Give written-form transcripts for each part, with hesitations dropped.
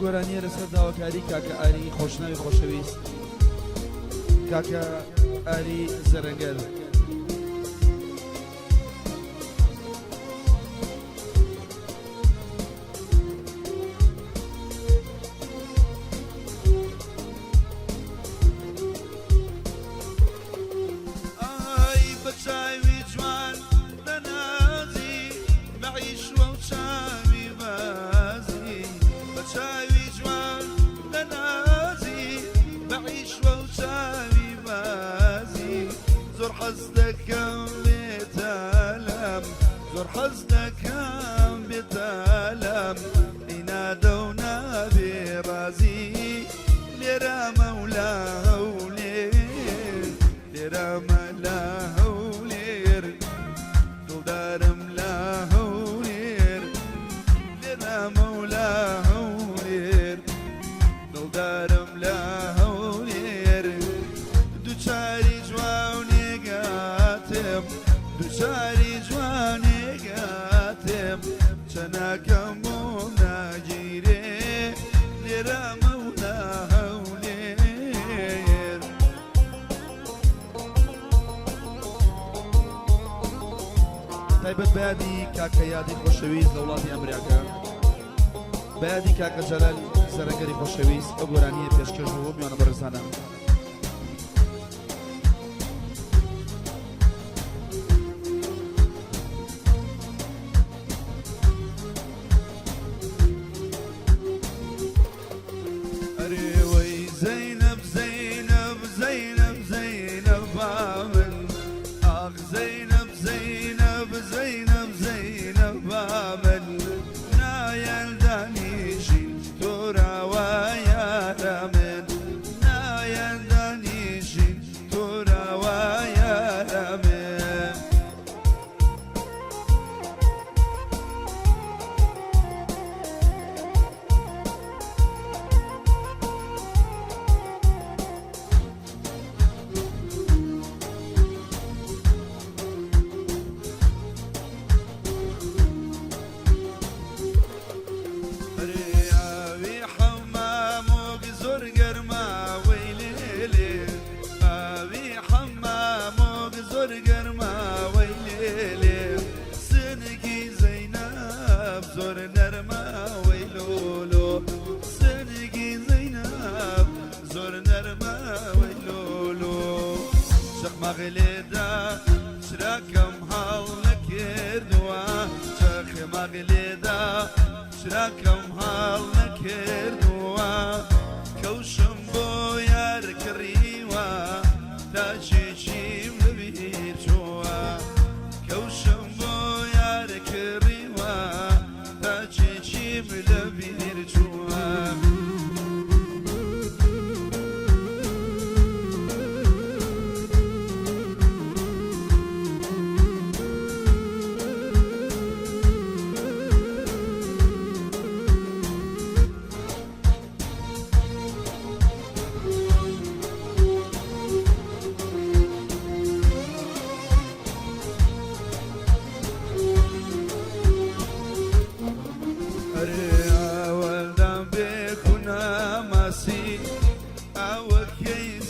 گۆرانیە لەسەر داواکاری کاکە ئاری خۆشناوی خۆشەویست کاکە ئاری زەرەنگەر زور حزنك بتالم ينادونا برازي لرا مولاه ولير لرا مولاه ولير دارم لاه ولير لرا مولاه ولير دارم لاه ولير دوچاری جوانی قاتم دوچاری جوانی قاتم چناکم ناجیره لرا مولاه ولير تایبەت بەیادی کاکە یادی خۆشەویست لە وڵاتی ئەمریکا بەیادی کاکە جەلال زەرەنگەری خۆشەویست ئەو گۆرانیە پێشکەش بوو میوانە بەڕێزانە زينب زينب زينب زينب بامن آخ زينب زينب زينب زينب بامن نايل دانيشي تورا ويا رامن نايل دانيشي تورا ويا رامن زور نرمه ويلولو سنگي زينب زور نرمه ويلولو شق مغلدا شراكم حال نكردوا شق مغلدا شراكم حال نكردوا كوشم بو يار كريوا تاجي شيم لبير جوا كوشم بو يار كريوا تاجي لبير جوا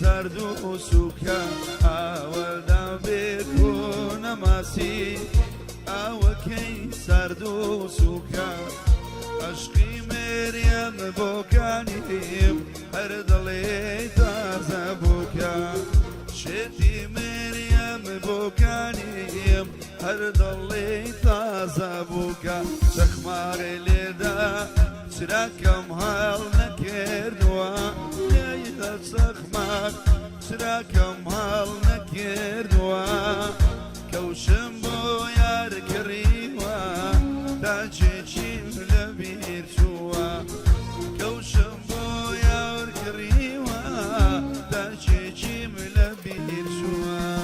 سردوسوكا أول دابكون ماسي أو كي سردوسوكا عشقي مريم بوكانيم هردلي تازبوكا شتي مريم بوكانيم هردلي تازبوكا شخمار لدا شراكم هال نكردوا يا شخمار شراكم هال نكردوا كوشم بو يار كريوا تاجي لبير جوا كوشم بو يار كريوا تاجي لبير جوا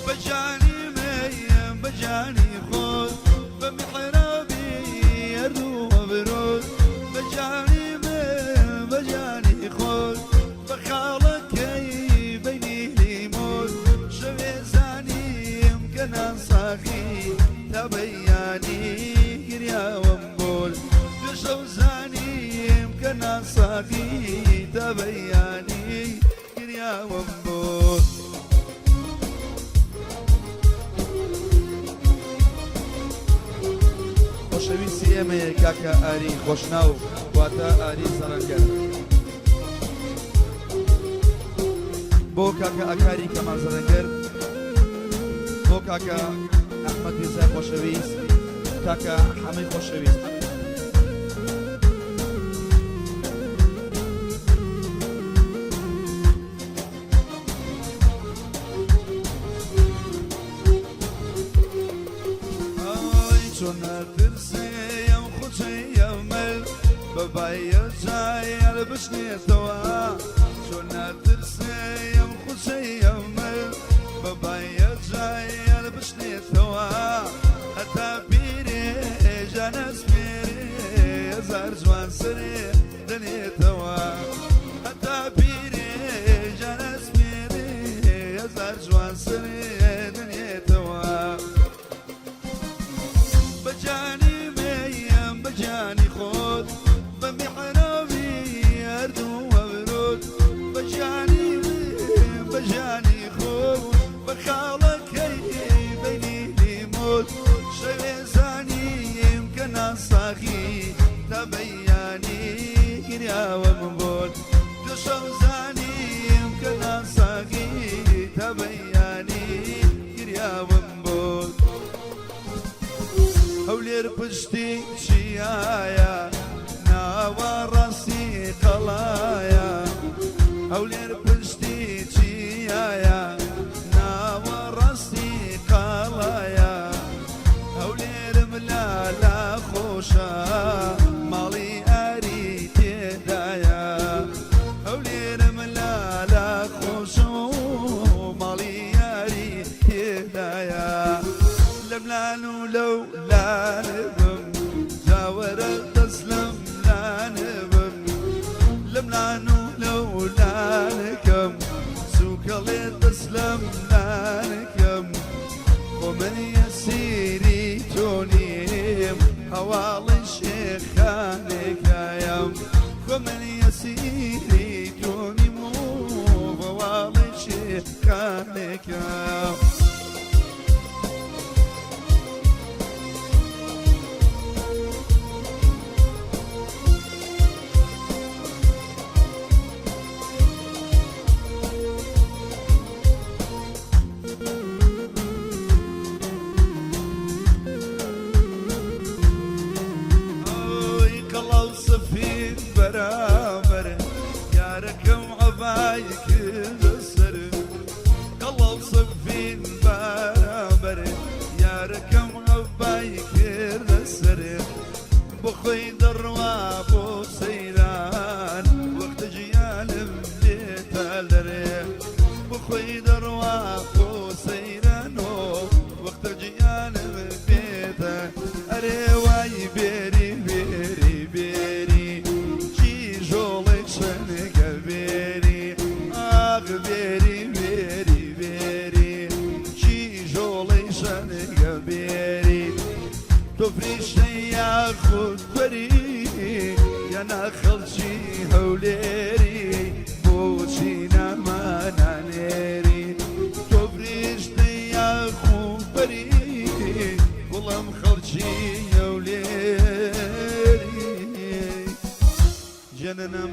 بجاني ميم بجاني خود بمحرابي يردو وبرود بجاني ميم بجاني خود بخالك بيني ليمون شوي زاني يمكن انصاخي تبياني قريا ومبول بشو زاني يمكن انصاخي تبياني قريا ومبول خۆشەویستی ئێمەیە کاکە ئاری خۆشناو واتە ئاری زەڕەنگەر بۆ کاکە ئەکاری کەمال زەڕەنگەر بۆ کاکە ئەحمەد میرزا خۆشەویست کاکە حەمید خۆشەویست بابايا جاي على بشني توا شونا ترسي يا مخشي يومل بابايا جاي على بشني توا حتى بيري جانس بيري زار جوان سري دني توا حتى بيري جانس بيري زار جوان سري دني توا بجاني ميم بجاني خود بمحرابي يردو وبرود بجاني بجاني خوب بخالك بيني ليموت شوي زاني يمكن انصاخي تبياني قريا ومبول شو زاني يمكن انصاخي تبياني قريا ومبول هولير بشتي شيايا وراسي قلايا هولير بشتي تشيايا وراسي قلايا هولير ملالا خوشا مالي اريد دايا هولير ملالا خوشا مالي اريد دايا لملانو لو لا نبم جاور تسلم لملانو لولا لكم سوك اللي تسلم لكم ومن يسيري تونيم حوال الشيخ خانك يم ومن يسيري تونيم حوال الشيخ خانك يم برابر يا ركم عبايك السر قلب صفين برابر يا ركم عبايك السر بخوي دروا بو سيران وقت جيال بديت الريح بخوي دروا بو سيران وقت جيال بديت الرواي بيري بيري بيري بيري بيري بيري شي جولي شنق بيري تفريش يا خد بري يا نخل شي هوليري بوشينا ما نانيري تفريش يا خد بري والله مخرجي هوليري جننا